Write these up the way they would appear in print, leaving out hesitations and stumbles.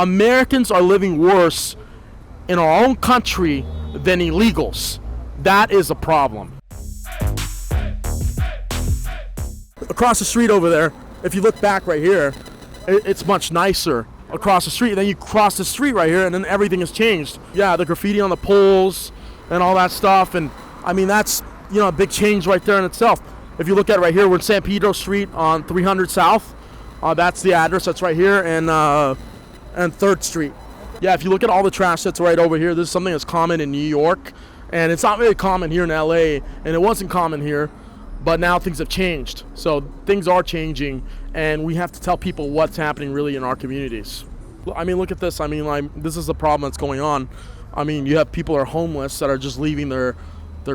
Americans are living worse in our own country than illegals. That is a problem. Across the street over there, if you look back right here, it's much nicer across the street. Then you cross the street right here and then everything has changed. Yeah, the graffiti on the poles and all that stuff. And I mean, that's, a big change right there in itself. If you look at it right here, we're in San Pedro Street on 300 South. That's the address that's right here, and 3rd Street. Yeah, if you look at all the trash that's right over here, this is something that's common in New York, and it's not really common here in LA, and it wasn't common here, but now things have changed. So things are changing, and we have to tell people what's happening really in our communities. I mean, look at this. I mean, this is the problem that's going on. I mean, you have people that are homeless that are just leaving their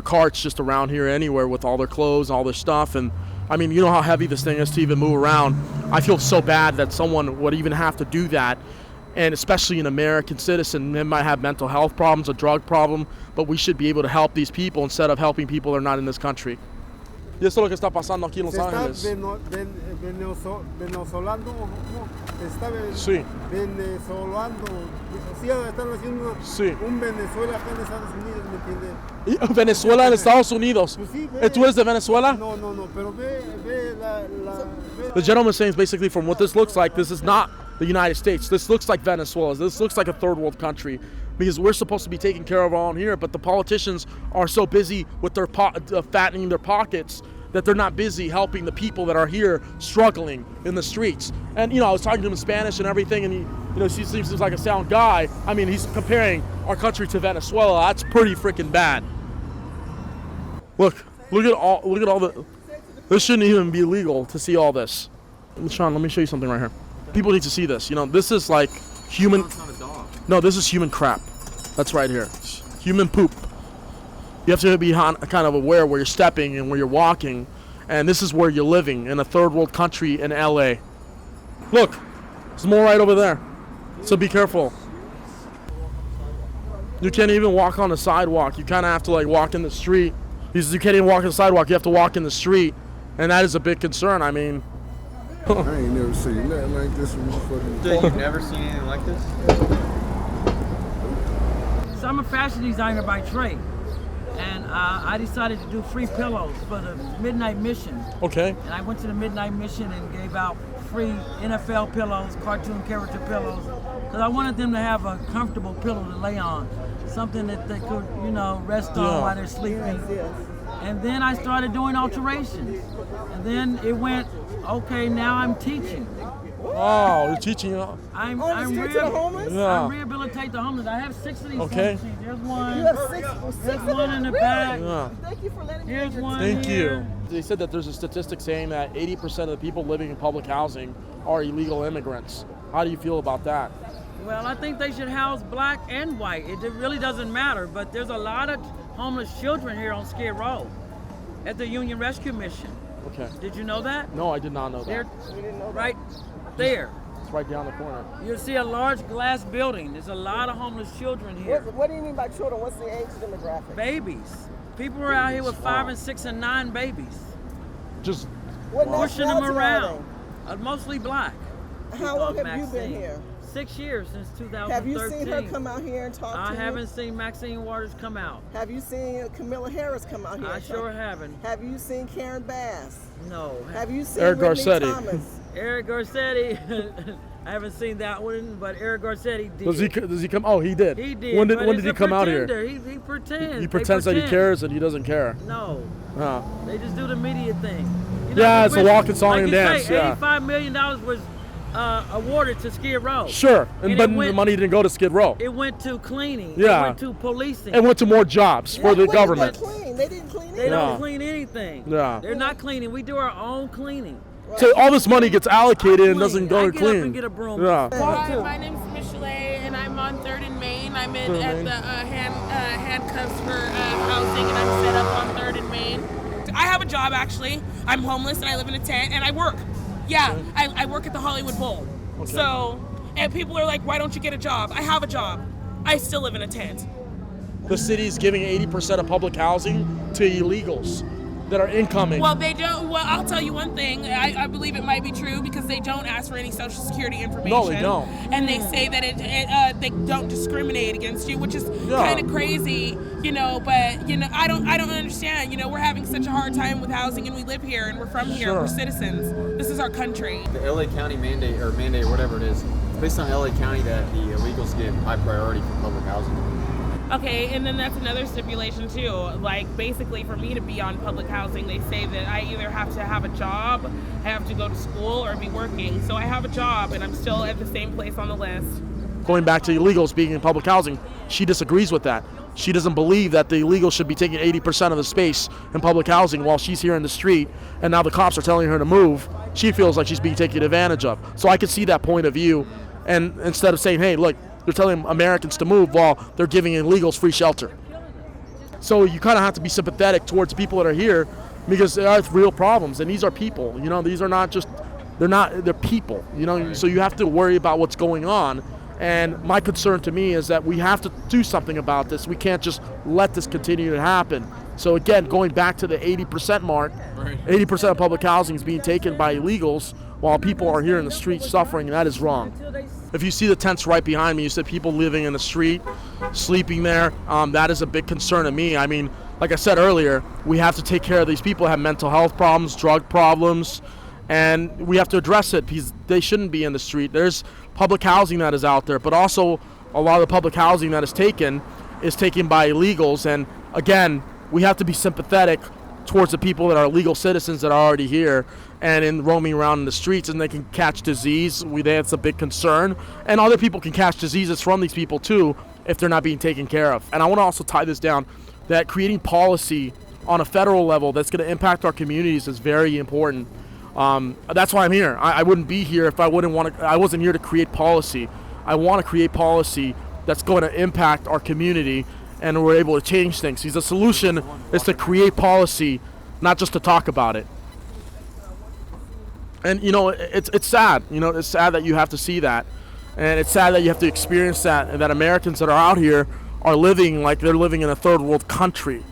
carts just around here anywhere with all their clothes and all their stuff. And I mean, you know how heavy this thing is to even move around. I feel so bad that someone would even have to do that. And especially an American citizen, they might have mental health problems, a drug problem, but we should be able to help these people instead of helping people that are not in this country. Y eso es lo que está pasando aquí en Los Ángeles. Sí. Sí. Venezuela en Estados Unidos. ¿Tú eres de Venezuela? No, pero ve The gentleman saying is basically from what this looks like, this is not the United States. This looks like Venezuela. This looks like a third world country because we're supposed to be taking care of our own here, but the politicians are so busy with their fattening their pockets that they're not busy helping the people that are here struggling in the streets. And I was talking to him in Spanish and everything, and he seems like a sound guy. I mean, he's comparing our country to Venezuela. That's pretty freaking bad. Look at all the. This shouldn't even be legal to see all this. Sean, let me show you something right here. People need to see this. This is like human. No, it's not a dog. No, this is human crap. That's right here. It's human poop. You have to be kind of aware where you're stepping and where you're walking, and this is where you're living in a third world country in LA. Look, there's more right over there. So be careful. You can't even walk on the sidewalk. You kind of have to walk in the street. You can't even walk on the sidewalk. You have to walk in the street, and that is a big concern. I mean. I ain't never seen nothing like this before. You've never seen anything like this? So I'm a fashion designer by trade, and I decided to do free pillows for the Midnight Mission. Okay. And I went to the Midnight Mission and gave out free NFL pillows, cartoon character pillows, because I wanted them to have a comfortable pillow to lay on, something that they could, rest on while they're sleeping. Yes. And then I started doing alterations, and then it went, okay, now I'm teaching. Oh, you're teaching. I'm rehabilitate the homeless. I have 6 of these. Okay. There's one. You have six one in the really? back. Yeah. Thank you for letting me. Here's one. Thank here. you. They said that there's a statistic saying that 80% of the people living in public housing are illegal immigrants. How do you feel about that? Well, I think they should house black and white. It really doesn't matter, but there's a lot of homeless children here on Skidrow at the Union Rescue Mission. Okay. Did you know that? No, I did not know that. They're right there. It's right down the corner. You'll see a large glass building. There's a lot of homeless children here. What do you mean by children? What's the age demographic? Babies. People are out here with 5 and 6 and 9 babies. Just What pushing them nationality around. are Mostly black. they? How long have you been here? 6 years, since 2013. Have you seen her come out here and talk to you? I haven't seen Maxine Waters come out. Have you seen Camilla Harris come out here? I and sure talk? haven't. Have you seen Karen Bass? No. Have you seen Eric Whitney Garcetti. Thomas? Eric Garcetti, I haven't seen that one, but Eric Garcetti did. Does he come? Oh, he did. He did. When but did he's he a come out here? pretender. He pretends. He pretends that he cares and he doesn't care. No. Huh. They just do the media thing. Yeah, it's a walking, song, like and you dance. Say, yeah. $85 million was awarded to Skid Row. Sure, And but it went- the money didn't go to Skid Row. It went to cleaning. Yeah. It went to policing. It went to more jobs for the Wait, government. They clean. They didn't clean They anything. don't No. clean anything. Yeah. They're not cleaning. We do our own cleaning. So all this money gets allocated and doesn't go I to get clean. up and get a broom. Yeah. Hi, my name's Michelle, and I'm on 3rd and Main. I'm in Third at Main. the handcuffs for housing, and I'm set up on 3rd and Main. I have a job, actually. I'm homeless, and I live in a tent, and I work. Yeah, I work at the Hollywood Bowl. Okay. So, and people are like, why don't you get a job? I have a job. I still live in a tent. The city's giving 80% of public housing to illegals. that are incoming. Well, they don't. Well, I'll tell you one thing. I believe it might be true because they don't ask for any social security information. No, they don't. And they say that they don't discriminate against you, which is kind of crazy, you know. But you know, I don't understand. You know, we're having such a hard time with housing, and we live here, and we're from here. Sure. We're citizens. This is our country. The LA County mandate or whatever it is, it's based on LA County that the illegals get high priority for public housing. Okay, and then that's another stipulation too. Like basically for me to be on public housing, they say that I either have to have a job, I have to go to school, or be working. So I have a job and I'm still at the same place on the list. Going back to illegals being in public housing, she disagrees with that. She doesn't believe that the illegals should be taking 80% of the space in public housing while she's here in the street, and now the cops are telling her to move. She feels like she's being taken advantage of. So I could see that point of view, and instead of saying, hey, look, they're telling Americans to move while they're giving illegals free shelter. So you kind of have to be sympathetic towards people that are here because there are real problems, and these are people. You know, these are not just, they're people, you know, so you have to worry about what's going on. And my concern to me is that we have to do something about this. We can't just let this continue to happen. So again, going back to the 80% mark, 80% of public housing is being taken by illegals while people are here in the streets suffering, and that is wrong. If you see the tents right behind me, you said people living in the street, sleeping there. That is a big concern to me. I mean, like I said earlier, we have to take care of these people who have mental health problems, drug problems, and we have to address it because they shouldn't be in the street. There's public housing that is out there, but also a lot of the public housing that is taken by illegals. And again, we have to be sympathetic towards the people that are legal citizens that are already here and in roaming around in the streets, and they can catch disease. That's a big concern. And other people can catch diseases from these people too if they're not being taken care of. And I want to also tie this down that creating policy on a federal level that's going to impact our communities is very important. That's why I'm here. I wouldn't be here if I wasn't here to create policy. I want to create policy that's going to impact our community, and we're able to change things. The solution is to create policy, not just to talk about it. And you know, it's sad. You know, it's sad that you have to see that, and it's sad that you have to experience that, and that Americans that are out here are living like they're living in a third world country,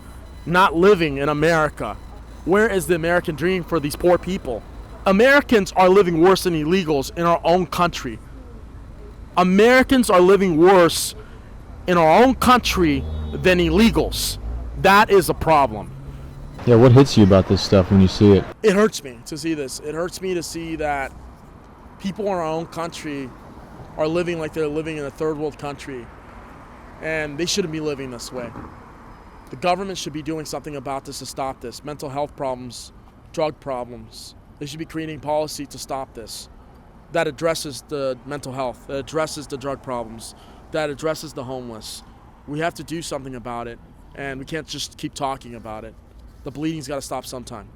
not living in America. Where is the American dream for these poor people? Americans are living worse than illegals in our own country. Americans are living worse in our own country than illegals. That is a problem. Yeah, what hits you about this stuff when you see it? It hurts me to see this. It hurts me to see that people in our own country are living like they're living in a third world country, and they shouldn't be living this way. The government should be doing something about this to stop this. Mental health problems, drug problems. They should be creating policy to stop this. That addresses the mental health, that addresses the drug problems, that addresses the homeless. We have to do something about it, and we can't just keep talking about it. The bleeding's got to stop sometime.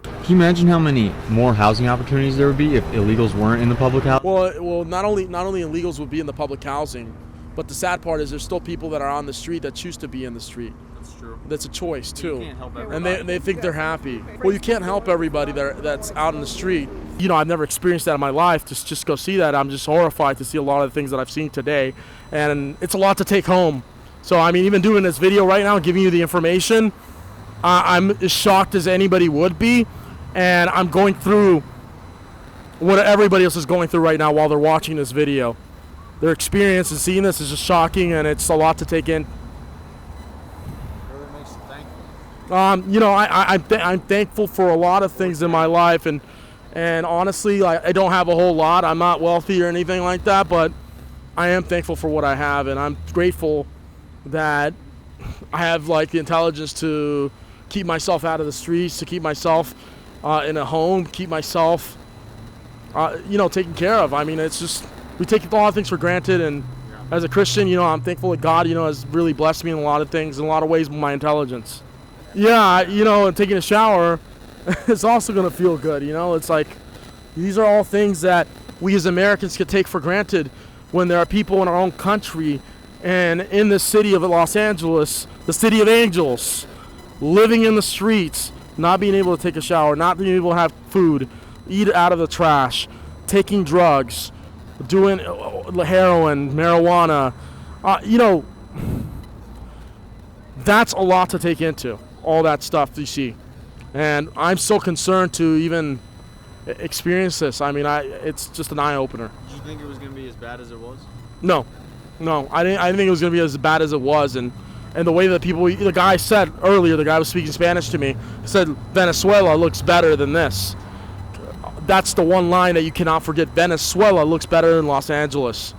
Can you imagine how many more housing opportunities there would be if illegals weren't in the public housing? Well, not only illegals would be in the public housing, but the sad part is there's still people that are on the street that choose to be in the street. That's true. That's a choice too. You can't help everybody. And they think they're happy. Well, you can't help everybody that's out in the street. You know, I've never experienced that in my life. Just go see that. I'm just horrified to see a lot of the things that I've seen today, and it's a lot to take home. So I mean, even doing this video right now, giving you the information, I'm as shocked as anybody would be, and I'm going through what everybody else is going through right now while they're watching this video. Their experience and seeing this is just shocking, and it's a lot to take in. Really makes you thankful. You know, I'm thankful for a lot of things in my life, and honestly, I don't have a whole lot. I'm not wealthy or anything like that, but I am thankful for what I have, and I'm grateful that I have the intelligence to keep myself out of the streets, to keep myself in a home, keep myself, taken care of. I mean, it's just, we take a lot of things for granted, and as a Christian, I'm thankful that God, has really blessed me in a lot of things, in a lot of ways with my intelligence. Yeah, and taking a shower is also going to feel good, It's like, these are all things that we as Americans could take for granted when there are people in our own country and in the city of Los Angeles, the city of angels, living in the streets, not being able to take a shower, not being able to have food, eat out of the trash, taking drugs, doing heroin, marijuana. That's a lot to take into, all that stuff you see. And I'm so concerned to even experience this. I mean, it's just an eye-opener. Did you think it was going to be as bad as it was? No, I didn't think it was going to be as bad as it was. And the way that the guy said earlier, the guy was speaking Spanish to me, said Venezuela looks better than this. That's the one line that you cannot forget. Venezuela looks better than Los Angeles.